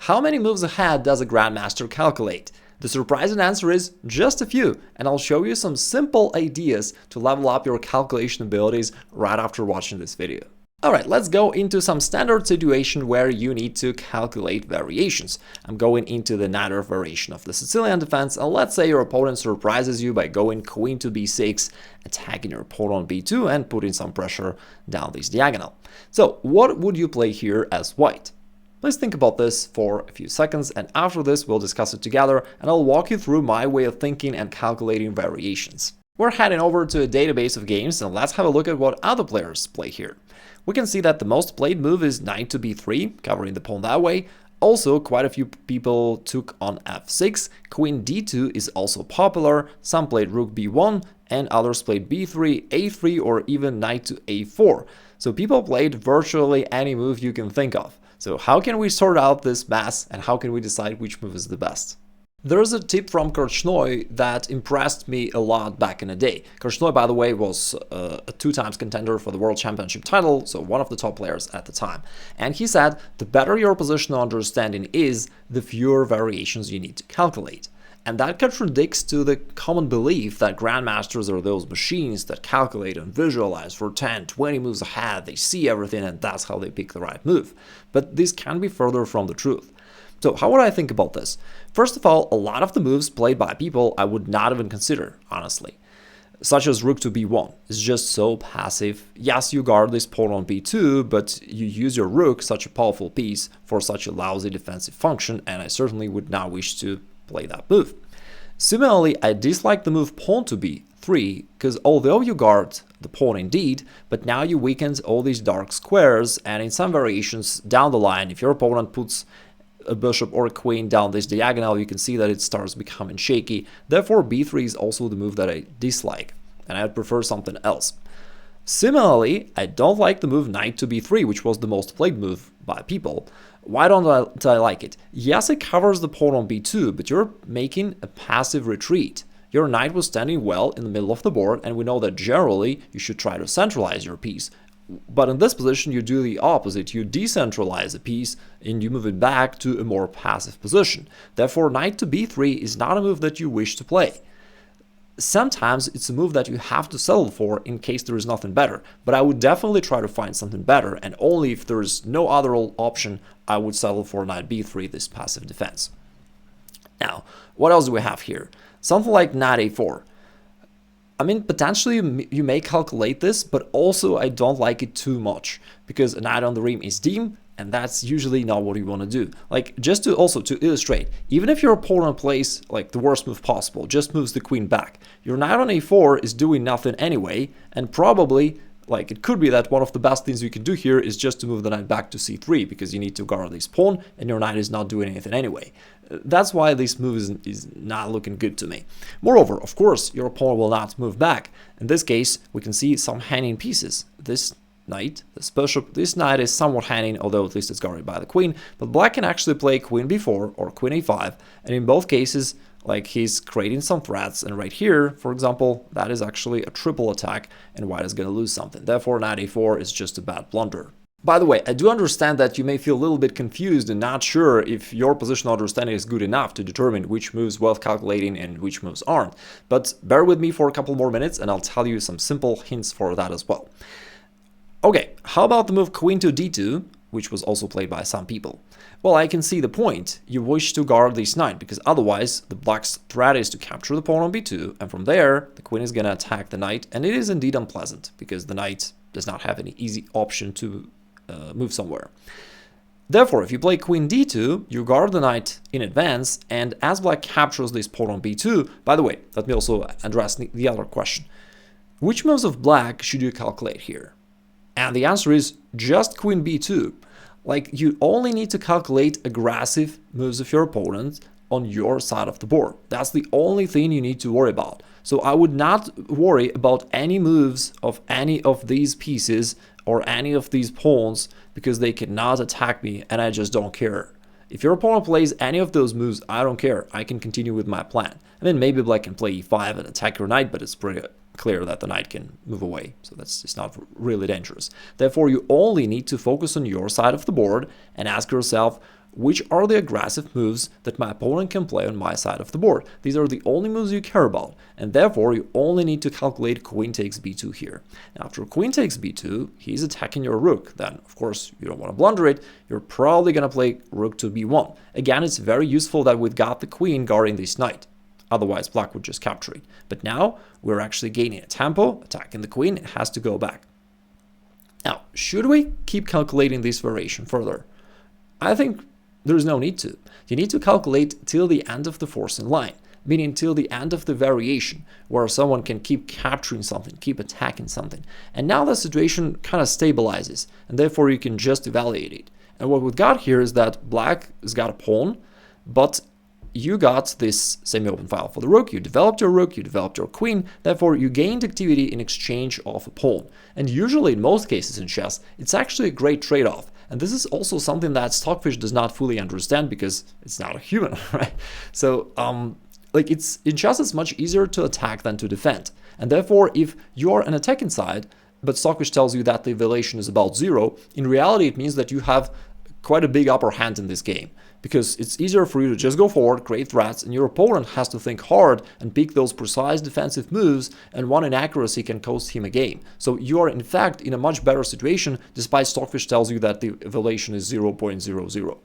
How many moves ahead does a Grandmaster calculate? The surprising answer is just a few, and I'll show you some simple ideas to level up your calculation abilities right after watching this video. Alright, let's go into some standard situation where you need to calculate variations. I'm going into the knight variation of the Sicilian defense, and let's say your opponent surprises you by going queen to b6, attacking your pawn on b2 and putting some pressure down this diagonal. So what would you play here as white? Let's think about this for a few seconds, and after this we'll discuss it together and I'll walk you through my way of thinking and calculating variations. We're heading over to a database of games and let's have a look at what other players play here. We can see that the most played move is knight to b3, covering the pawn that way. Also, quite a few people took on f6, queen d2 is also popular, some played rook b1, and others played b3, a3, or even knight to a4. So people played virtually any move you can think of. So how can we sort out this mess and how can we decide which move is the best? There's a tip from Korchnoi that impressed me a lot back in the day. Korchnoi, by the way, was a 2-time contender for the World Championship title, so one of the top players at the time. And he said, the better your positional understanding is, the fewer variations you need to calculate. And that contradicts to the common belief that grandmasters are those machines that calculate and visualize for 10, 20 moves ahead, they see everything and that's how they pick the right move. But this can be further from the truth. So how would I think about this? First of all, a lot of the moves played by people I would not even consider, honestly. Such as rook to b1 is just so passive. Yes, you guard this pawn on b2, but you use your rook, such a powerful piece, for such a lousy defensive function, and I certainly would not wish to play that move. Similarly, I dislike the move pawn to b3, because although you guard the pawn indeed, but now you weakened all these dark squares, and in some variations down the line, if your opponent puts a bishop or a queen down this diagonal, you can see that it starts becoming shaky. Therefore, b3 is also the move that I dislike, and I would prefer something else. Similarly, I don't like the move knight to b3, which was the most played move by people. Why don't I like it? Yes, it covers the pawn on b2, but you're making a passive retreat. Your knight was standing well in the middle of the board, and we know that generally you should try to centralize your piece. But in this position, you do the opposite. You decentralize a piece and you move it back to a more passive position. Therefore, knight to b3 is not a move that you wish to play. Sometimes it's a move that you have to settle for in case there is nothing better. But I would definitely try to find something better, and only if there is no other option, I would settle for knight b3, this passive defense. Now, what else do we have here? Something like knight a4. I mean, potentially you may calculate this, but also I don't like it too much because a knight on the rim is dim, and that's usually not what you want to do. Like, just to illustrate, even if your opponent plays like the worst move possible, just moves the queen back, your knight on a4 is doing nothing anyway, and probably, like, it could be that one of the best things you can do here is just to move the knight back to c3 because you need to guard this pawn and your knight is not doing anything anyway. That's why this move is not looking good to me. Moreover, of course, your opponent will not move back. In this case, we can see some hanging pieces. This knight, this bishop, this knight is somewhat hanging, although at least it's guarded by the queen. But black can actually play queen b4 or queen a5, and in both cases, like, he's creating some threats, and right here, for example, that is actually a triple attack, and white is going to lose something. Therefore, knight a4 is just a bad blunder. By the way, I do understand that you may feel a little bit confused and not sure if your positional understanding is good enough to determine which moves worth calculating and which moves aren't. But bear with me for a couple more minutes and I'll tell you some simple hints for that as well. Okay, how about the move queen to d2, which was also played by some people? Well, I can see the point. You wish to guard this knight because otherwise the black's threat is to capture the pawn on b2, and from there the queen is going to attack the knight, and it is indeed unpleasant because the knight does not have any easy option to move somewhere. Therefore, if you play queen d2, you guard the knight in advance, and as black captures this pawn on b2, by the way, let me also address the other question. Which moves of black should you calculate here? And the answer is just queen b2. Like, you only need to calculate aggressive moves of your opponent on your side of the board. That's the only thing you need to worry about. So I would not worry about any moves of any of these pieces or any of these pawns because they cannot attack me and I just don't care. If your opponent plays any of those moves, I don't care. I can continue with my plan. I mean, maybe black can play e5 and attack your knight, but it's pretty clear that the knight can move away, so it's not really dangerous. Therefore, you only need to focus on your side of the board and ask yourself, which are the aggressive moves that my opponent can play on my side of the board. These are the only moves you care about, and therefore you only need to calculate queen takes b2 here. Now, after queen takes b2, he's attacking your rook. Then, of course, you don't want to blunder it. You're probably going to play rook to b1. Again, it's very useful that we've got the queen guarding this knight. Otherwise, black would just capture it. But now, we're actually gaining a tempo, attacking the queen. It has to go back. Now, should we keep calculating this variation further? I think there's no need to. You need to calculate till the end of the forcing line, meaning till the end of the variation, where someone can keep capturing something, keep attacking something. And now the situation kind of stabilizes, and therefore you can just evaluate it. And what we've got here is that black has got a pawn, but you got this semi-open file for the rook, you developed your queen, therefore you gained activity in exchange of a pawn. And usually in most cases in chess, it's actually a great trade-off. And this is also something that Stockfish does not fully understand because it's not a human, right? So, in chess, it's much easier to attack than to defend. And therefore, if you're an attacking side, but Stockfish tells you that the evaluation is about 0, in reality, it means that you have quite a big upper hand in this game, because it's easier for you to just go forward, create threats, and your opponent has to think hard and pick those precise defensive moves, and one inaccuracy can cost him a game. So you are in fact in a much better situation, despite Stockfish tells you that the evaluation is 0.00.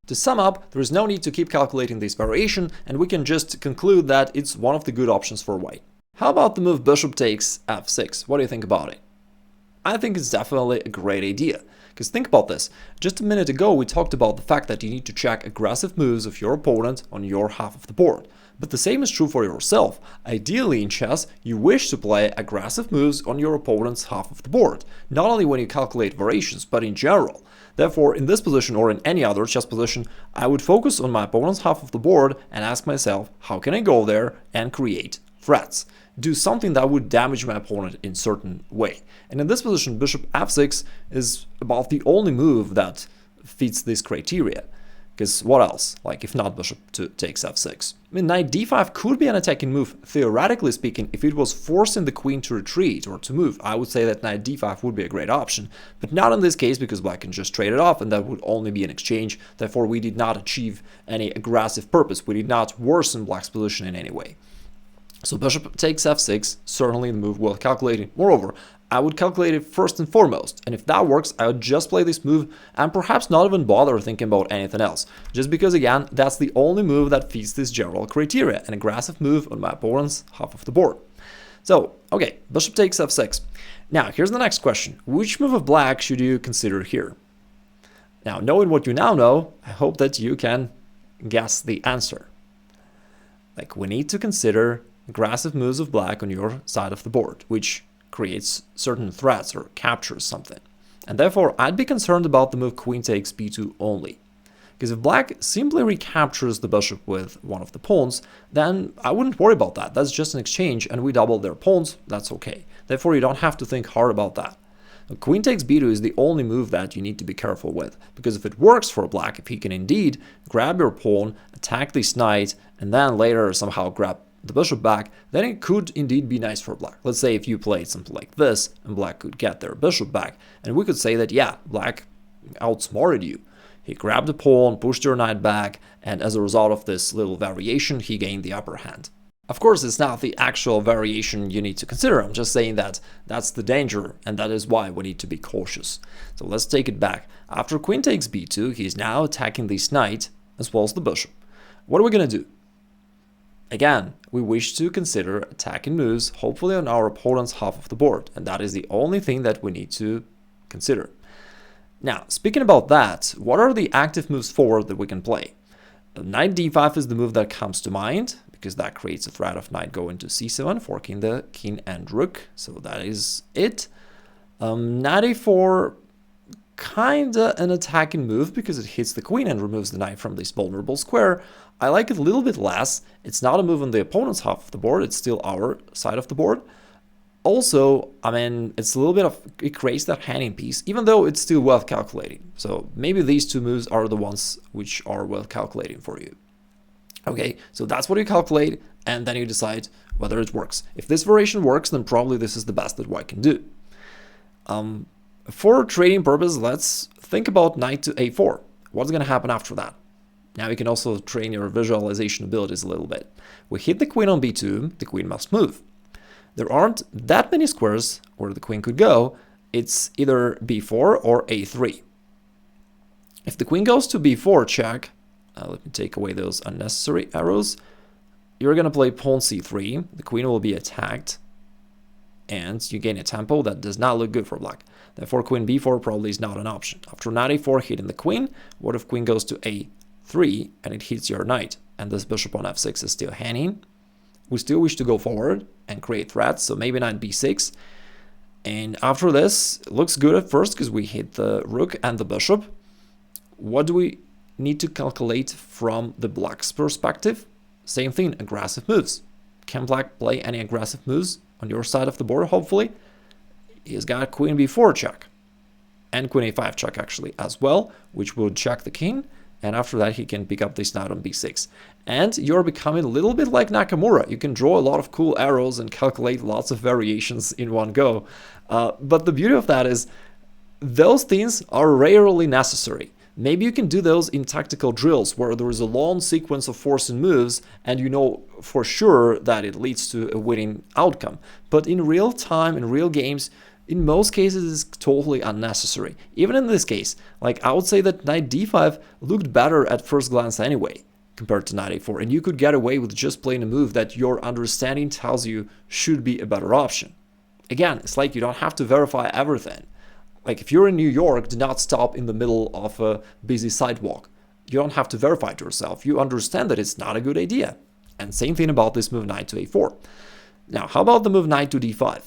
To sum up, there is no need to keep calculating this variation, and we can just conclude that it's one of the good options for white. How about the move bishop takes f6? What do you think about it? I think it's definitely a great idea. Because think about this, just a minute ago we talked about the fact that you need to check aggressive moves of your opponent on your half of the board. But the same is true for yourself. Ideally in chess, you wish to play aggressive moves on your opponent's half of the board, not only when you calculate variations, but in general. Therefore, in this position or in any other chess position, I would focus on my opponent's half of the board and ask myself, how can I go there and create threats? Do something that would damage my opponent in a certain way. And in this position, bishop f6 is about the only move that fits this criteria. Because what else? Like, if not bishop takes f6. I mean, knight d5 could be an attacking move, theoretically speaking, if it was forcing the queen to retreat or to move. I would say that knight d5 would be a great option, but not in this case because black can just trade it off and that would only be an exchange. Therefore, we did not achieve any aggressive purpose. We did not worsen black's position in any way. So bishop takes f6, certainly the move worth calculating. Moreover, I would calculate it first and foremost, and if that works, I would just play this move and perhaps not even bother thinking about anything else. Just because, again, that's the only move that fits this general criteria, an aggressive move on my opponent's half of the board. So, okay, bishop takes f6. Now, here's the next question. Which move of black should you consider here? Now, knowing what you now know, I hope that you can guess the answer. Like, we need to consider aggressive moves of black on your side of the board, which creates certain threats or captures something. And therefore, I'd be concerned about the move queen takes b2 only. Because if black simply recaptures the bishop with one of the pawns, then I wouldn't worry about that. That's just an exchange and we double their pawns, that's okay. Therefore, you don't have to think hard about that. Queen takes b2 is the only move that you need to be careful with, because if it works for black, if he can indeed grab your pawn, attack this knight, and then later somehow grab the bishop back, then it could indeed be nice for black. Let's say if you played something like this, and black could get their bishop back, and we could say that, yeah, black outsmarted you. He grabbed the pawn, pushed your knight back, and as a result of this little variation, he gained the upper hand. Of course, it's not the actual variation you need to consider. I'm just saying that that's the danger, and that is why we need to be cautious. So let's take it back. After queen takes b2, he's now attacking this knight, as well as the bishop. What are we going to do? Again, we wish to consider attacking moves, hopefully on our opponent's half of the board, and that is the only thing that we need to consider. Now, speaking about that, what are the active moves forward that we can play? Knight d5 is the move that comes to mind, because that creates a threat of knight going to c7, forking the king and rook, so that is it. Knight a4, kinda an attacking move, because it hits the queen and removes the knight from this vulnerable square. I like it a little bit less. It's not a move on the opponent's half of the board, it's still our side of the board. Also, I mean, it's a little bit of, it creates that hanging piece, even though it's still worth calculating. So maybe these two moves are the ones which are worth calculating for you. Okay, so that's what you calculate, and then you decide whether it works. If this variation works, then probably this is the best that white can do. For trading purpose, let's think about knight to a4. What's going to happen after that? Now you can also train your visualization abilities a little bit. We hit the queen on b2, the queen must move. There aren't that many squares where the queen could go. It's either b4 or a3. If the queen goes to b4 check, let me take away those unnecessary arrows. You're going to play pawn c3. The queen will be attacked, and you gain a tempo that does not look good for black. Therefore, queen b4 probably is not an option. After knight a4 hitting the queen, what if queen goes to a3 and it hits your knight, and this bishop on f6 is still hanging? We still wish to go forward and create threats, so maybe knight b6. And after this, it looks good at first because we hit the rook and the bishop. What do we need to calculate from the black's perspective? Same thing, aggressive moves. Can black play any aggressive moves on your side of the board? Hopefully. He's got queen b4 check and queen a5 check actually as well, which would check the king. And after that, he can pick up this knight on b6. And you're becoming a little bit like Nakamura. You can draw a lot of cool arrows and calculate lots of variations in one go. But the beauty of that is those things are rarely necessary. Maybe you can do those in tactical drills where there is a long sequence of forcing moves and you know for sure that it leads to a winning outcome. But in real time, in real games, in most cases, it's totally unnecessary. Even in this case, like I would say that knight d5 looked better at first glance anyway compared to knight a4, and you could get away with just playing a move that your understanding tells you should be a better option. Again, it's like you don't have to verify everything. Like if you're in New York, do not stop in the middle of a busy sidewalk. You don't have to verify it yourself. You understand that it's not a good idea. And same thing about this move knight to a4. Now, how about the move knight to d5?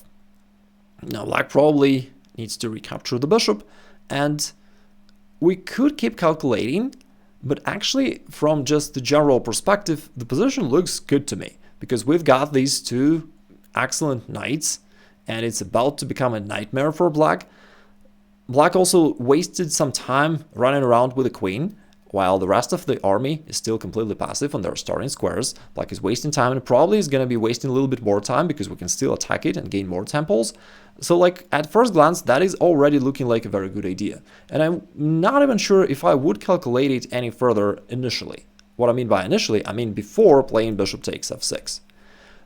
Now, black probably needs to recapture the bishop, and we could keep calculating, but actually from just the general perspective, the position looks good to me because we've got these two excellent knights, and it's about to become a nightmare for black. Black also wasted some time running around with the queen, while the rest of the army is still completely passive on their starting squares. Black is wasting time and probably is going to be wasting a little bit more time because we can still attack it and gain more temples. So like at first glance, that is already looking like a very good idea. And I'm not even sure if I would calculate it any further initially. What I mean by initially, I mean before playing bishop takes f6.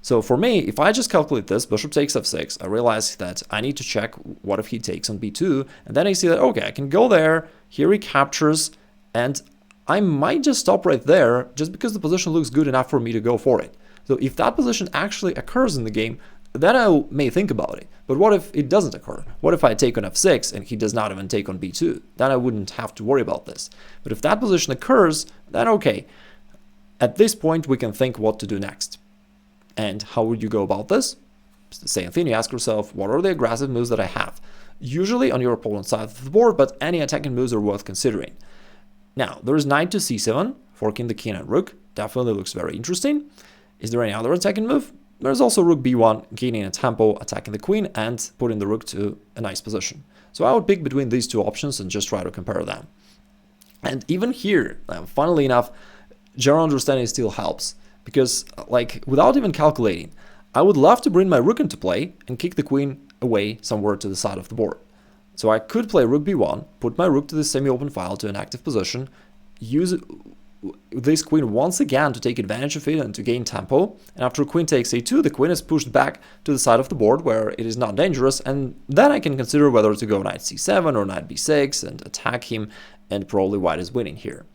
So for me, if I just calculate this, bishop takes f6, I realize that I need to check what if he takes on b2, and then I see that, okay, I can go there, here he captures, and I might just stop right there just because the position looks good enough for me to go for it. So if that position actually occurs in the game, then I may think about it. But what if it doesn't occur? What if I take on f6 and he does not even take on b2? Then I wouldn't have to worry about this. But if that position occurs, then okay. At this point, we can think what to do next. And how would you go about this? It's the same thing. You ask yourself, what are the aggressive moves that I have? Usually on your opponent's side of the board, but any attacking moves are worth considering. Now, there is knight to c7, forking the king and rook. Definitely looks very interesting. Is there any other attacking move? There's also rook b1, gaining a tempo, attacking the queen, and putting the rook to a nice position. So I would pick between these two options and just try to compare them. And even here, funnily enough, general understanding still helps. Because, like, without even calculating, I would love to bring my rook into play and kick the queen away somewhere to the side of the board. So I could play rook b1, put my rook to the semi-open file to an active position, use this queen once again to take advantage of it and to gain tempo. And after queen takes a2, the queen is pushed back to the side of the board where it is not dangerous, and then I can consider whether to go knight c7 or knight b6 and attack him, and probably white is winning here.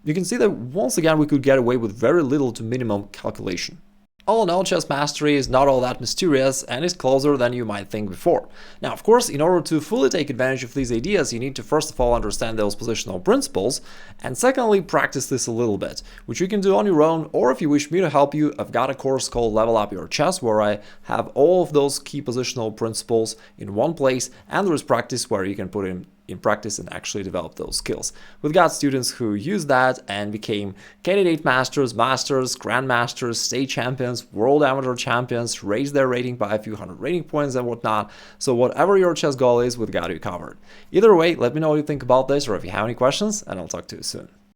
You can see that once again we could get away with very little to minimum calculation. All in all, chess mastery is not all that mysterious and is closer than you might think before. Now, of course, in order to fully take advantage of these ideas, you need to first of all understand those positional principles, and secondly, practice this a little bit, which you can do on your own, or if you wish me to help you, I've got a course called Level Up Your Chess, where I have all of those key positional principles in one place, and there is practice where you can put in practice and actually develop those skills. We've got students who use that and became candidate masters, masters, grandmasters, state champions, world amateur champions, raised their rating by a few hundred rating points and whatnot. So whatever your chess goal is, we've got you covered. Either way, let me know what you think about this or if you have any questions, and I'll talk to you soon.